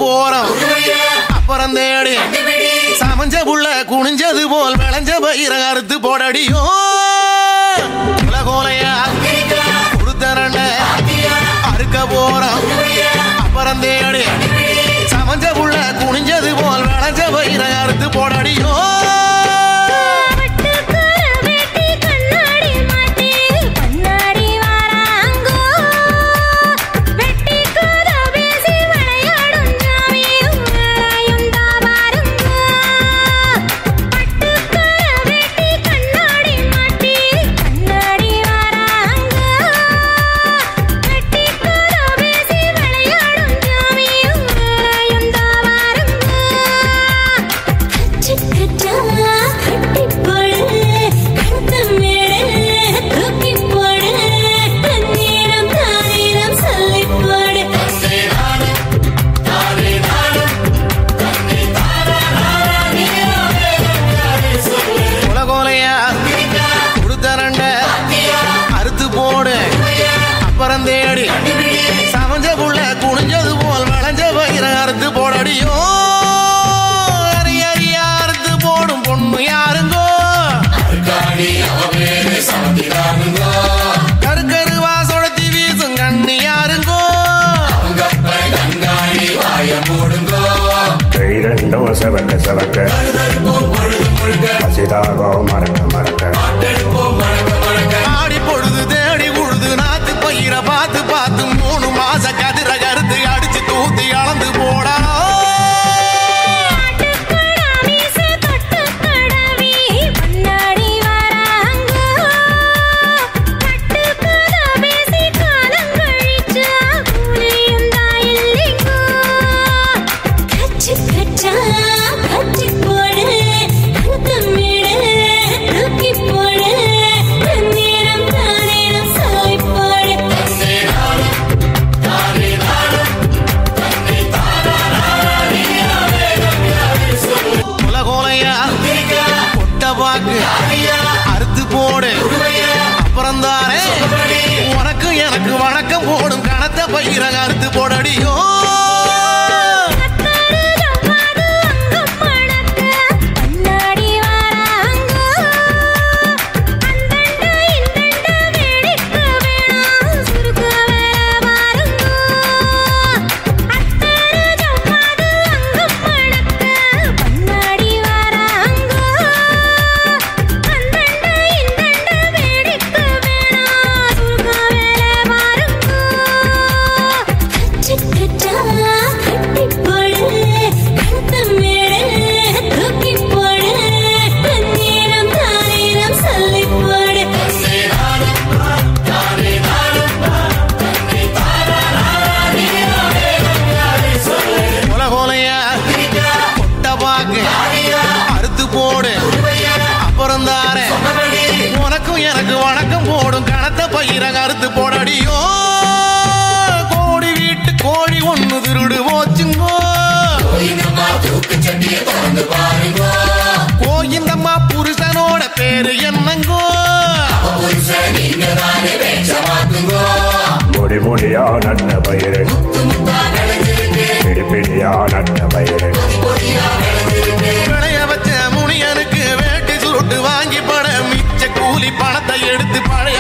போறோம் அப்புறம் தேடி சமஞ்ச புள்ள குனிஞ்சது போல் விளைஞ்ச பயிர அறுத்து போடடியோ உலகோலையா கொடுத்தரண்ட அறுக்க போறோம் அப்புறம் தேடி சமஞ்ச புள்ள குனிஞ்சது போல் விளைஞ்ச பயிர அறுத்து போடடியோ தேடி சமஞ்ச புள்ள குனிஞ்சது போல் விளைஞ்ச பயிர அறுத்து போடடியோ அரியா அறுத்து போடும் பொண்ணு யாருங்கோ கருக்கருவா சொடத்தி வீசும் கண்ணு யாருங்கோ இரண்டோ செவக்க செவக்க பசிதாகோ மறக்க மறக்க ஆடி பொழுது தேடி உழுது நாத்து பயிர பார்த்து பார்த்து 3 மாச கதிர கருத்து அடிச்சு தூத்தி அளந்து போடணும் அறுத்து போடு அப்புறம் தானே உனக்கு எனக்கு வணக்கம் போடும் கணத்த பயிர அறுத்து போடடியோ அறுத்து போடு அப்புறம் தானே உனக்கும் எனக்கு வணக்கம் போடும் கணத்த பயிர அறுத்து போடடியோ கோடி வீட்டு கோழி ஒண்ணு திருடு போச்சுங்கோ கோயிந்தம்மா புருஷனோட பேரு என்னங்கோ முடி முடியா நன்ன பயிரை பிடி பிடியா நன்ன பயிரை விளைய வச்ச முனியனுக்கு வேட்டி சுருட்டு வாங்கி பட மிச்ச கூலி பணத்தை எடுத்து பழைய